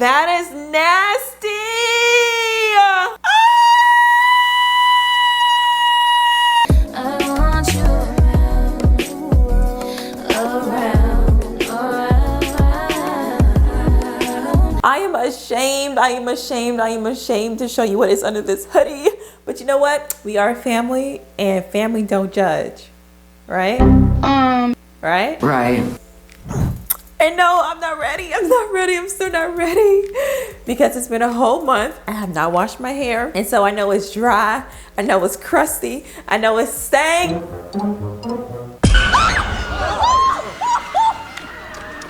That is nasty. I want you around. I am ashamed. I am ashamed. I am ashamed to show you what is under this hoodie. But you know what? We are family, and family don't judge. Right? Right? Right. And no, I'm not ready. I'm not ready. I'm still not ready. Because it's been a whole month. I have not washed my hair. And so I know it's dry. I know it's crusty. I know it's stank.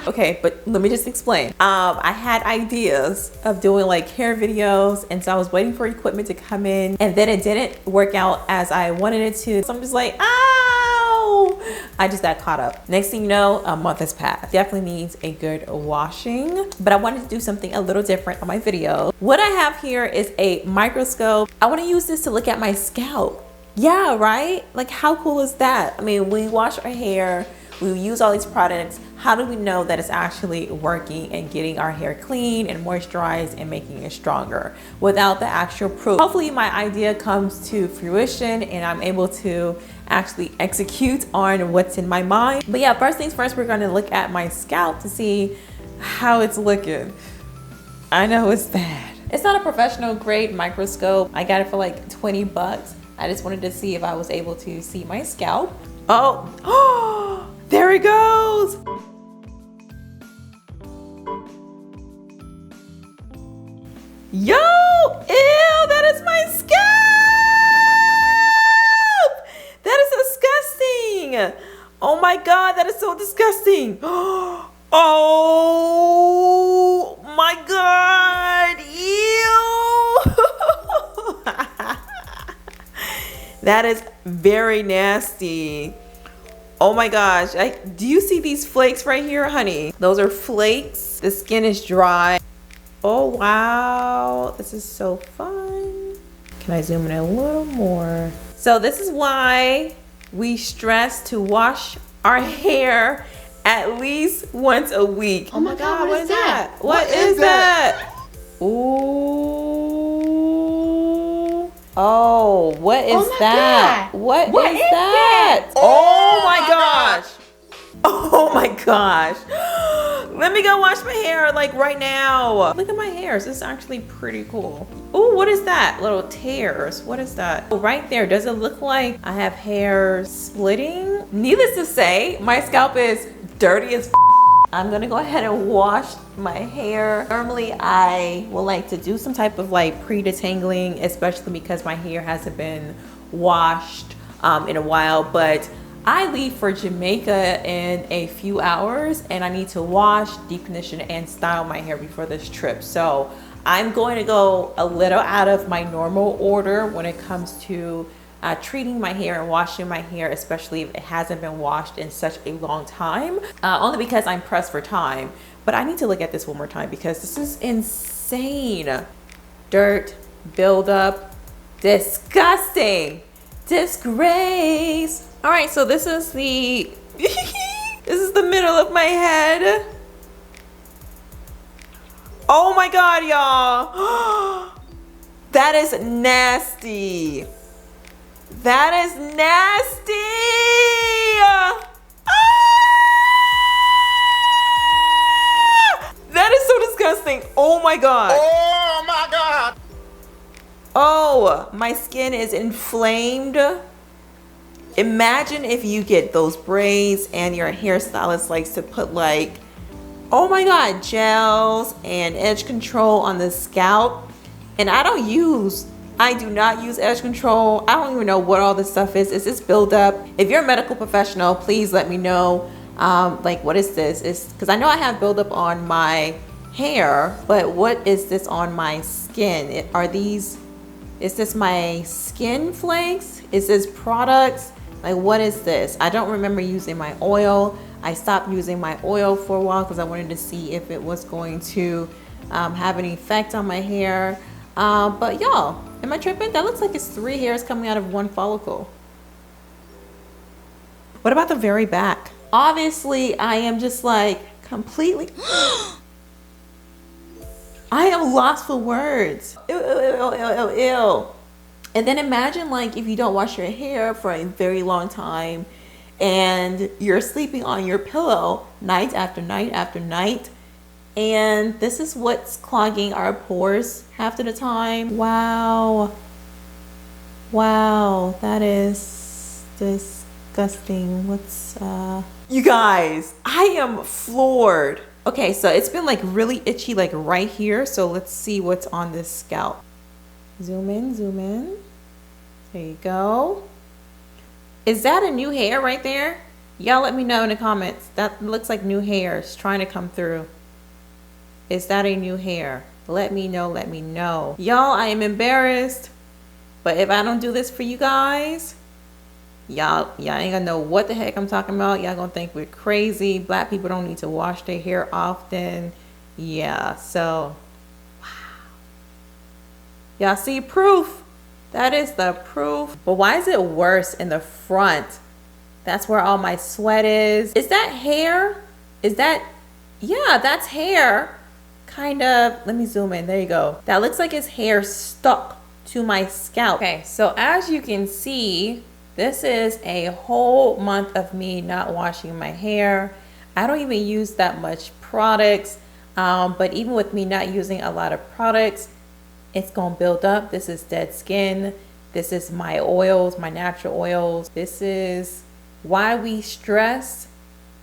Okay, but let me just explain. I had ideas of doing like hair videos, and so I was waiting for equipment to come in, and then it didn't work out as I wanted it to. So I'm just like, ow! I just got caught up. Next thing you know, a month has passed. Definitely needs a good washing, but I wanted to do something a little different on my video. What I have here is a microscope. I want to use this to look at my scalp. Yeah, right? Like, how cool is that? I mean, we wash our hair, we use all these products. How do we know that it's actually working and getting our hair clean and moisturized and making it stronger without the actual proof? Hopefully my idea comes to fruition and I'm able to actually execute on what's in my mind. But yeah, first things first, we're gonna look at my scalp to see how it's looking. I know it's bad. It's not a professional grade microscope. I got it for like 20 bucks. I just wanted to see if I was able to see my scalp. Oh, there it goes. Yo, ew, that is my scalp. That is disgusting. Oh my God, that is so disgusting. Oh my God, ew. That is very nasty. Oh my gosh, do you see these flakes right here, honey? Those are flakes. The skin is dry. Oh wow, this is so fun. Can I zoom in a little more? So this is why we stress to wash our hair at least once a week. Oh my God, what is that? What is that? Ooh. Oh, what is that? What is that? Oh my gosh. Oh my gosh. Let me go wash my hair like right now. Look at my hair. This is actually pretty cool. Oh, what is that? Little tears. What is that? Oh, right there. Does it look like I have hair splitting? Needless to say, my scalp is dirty as f. I'm gonna go ahead and wash my hair. Normally, I will like to do some type of like pre-detangling, especially because my hair hasn't been washed in a while, but I leave for Jamaica in a few hours and I need to wash, deep condition, and style my hair before this trip. So I'm going to go a little out of my normal order when it comes to treating my hair and washing my hair, especially if it hasn't been washed in such a long time, only because I'm pressed for time. But I need to look at this one more time because this is insane. Dirt, buildup, disgusting, disgrace. All right, so this is the this is the middle of my head. Oh my God, y'all. That is nasty. That is nasty. That is so disgusting. Oh my God. Oh my God. Oh, my skin is inflamed. Imagine if you get those braids and your hairstylist likes to put like, oh my God, gels and edge control on the scalp. And I do not use edge control. I don't even know what all this stuff is. Is this buildup? If you're a medical professional, please let me know. Like, what is this? It's because I know I have buildup on my hair, but what is this on my skin? Is this my skin flakes? Is this products? Like, what is this? I don't remember using my oil. I stopped using my oil for a while because I wanted to see if it was going to have any effect on my hair. But y'all, am I tripping? That looks like it's 3 hairs coming out of 1 follicle. What about the very back? Obviously, I am just like completely. I am lost for words. Ew, ew, ew, ew, ew, ew. And then imagine like if you don't wash your hair for a very long time and you're sleeping on your pillow night after night after night. And this is what's clogging our pores half of the time. Wow. Wow, that is disgusting. What's You guys, I am floored. Okay, so it's been like really itchy like right here. So let's see what's on this scalp. Zoom in, zoom in. There you go. Is that a new hair right there? Y'all let me know in the comments. That looks like new hair. It's trying to come through. Is that a new hair? Let me know, let me know. Y'all, I am embarrassed. But if I don't do this for you guys, y'all ain't gonna know what the heck I'm talking about. Y'all gonna think we're crazy. Black people don't need to wash their hair often. Yeah, so, wow. Y'all see proof? That is the proof. But why is it worse in the front? That's where all my sweat is. Is that hair? Is that, yeah, that's hair. Kind of, let me zoom in, there you go. That looks like his hair stuck to my scalp. Okay, so as you can see, this is a whole month of me not washing my hair. I don't even use that much products, but even with me not using a lot of products, it's gonna build up. This is dead skin. This is my oils, my natural oils. This is why we stress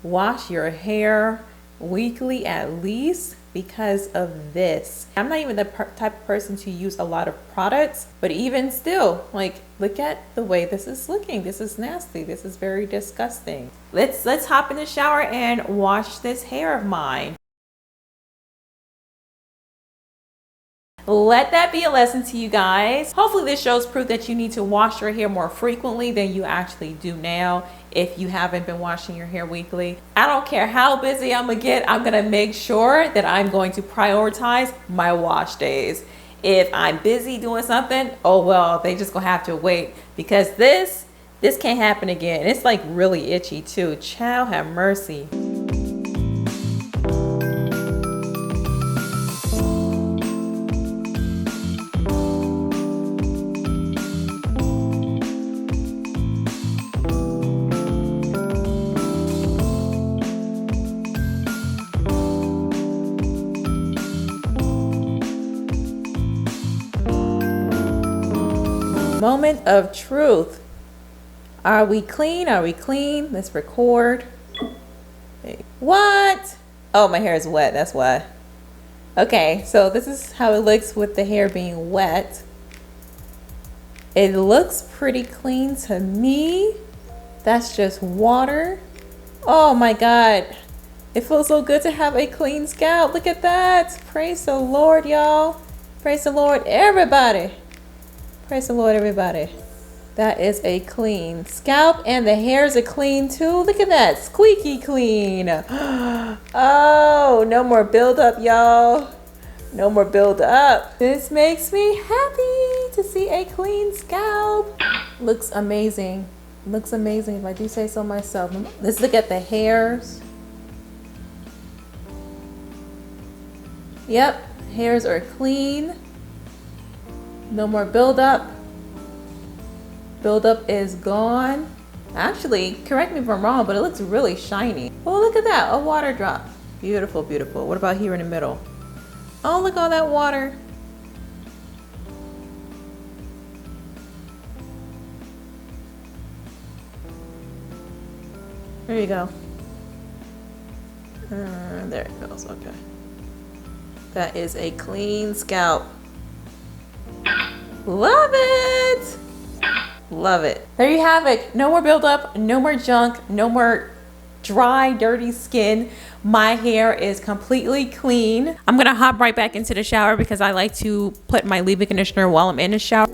wash your hair weekly at least, because of this. I'm not even the type of person to use a lot of products, but even still, like, look at the way this is looking. This is nasty. This is very disgusting. Let's hop in the shower and wash this hair of mine. Let that be a lesson to you guys. Hopefully this shows proof that you need to wash your hair more frequently than you actually do now if you haven't been washing your hair weekly. I don't care how busy I'm gonna get, I'm gonna make sure that I'm going to prioritize my wash days. If I'm busy doing something, oh well, they just gonna have to wait, because this can't happen again. It's like really itchy too. Child have mercy. Moment of truth. Are we clean? Are we clean? Let's record. What? Oh, my hair is wet. That's why. Okay, so this is how it looks with the hair being wet. It looks pretty clean to me. That's just water. Oh my God. It feels so good to have a clean scalp. Look at that. Praise the Lord, y'all. Praise the Lord, everybody. Praise the Lord, everybody. That is a clean scalp, and the hairs are clean too. Look at that, squeaky clean. Oh, no more buildup, y'all. No more buildup. This makes me happy to see a clean scalp. Looks amazing. Looks amazing if I do say so myself. Let's look at the hairs. Yep, hairs are clean. No more buildup. Buildup is gone. Actually, correct me if I'm wrong, but it looks really shiny. Oh, look at that, a water drop. Beautiful, beautiful. What about here in the middle? Oh, look at all that water. There you go. There it goes, okay. That is a clean scalp. Love it. Love it. There you have it. No more buildup, no more junk, no more dry, dirty skin. My hair is completely clean. I'm gonna hop right back into the shower because I like to put my leave-in conditioner while I'm in the shower.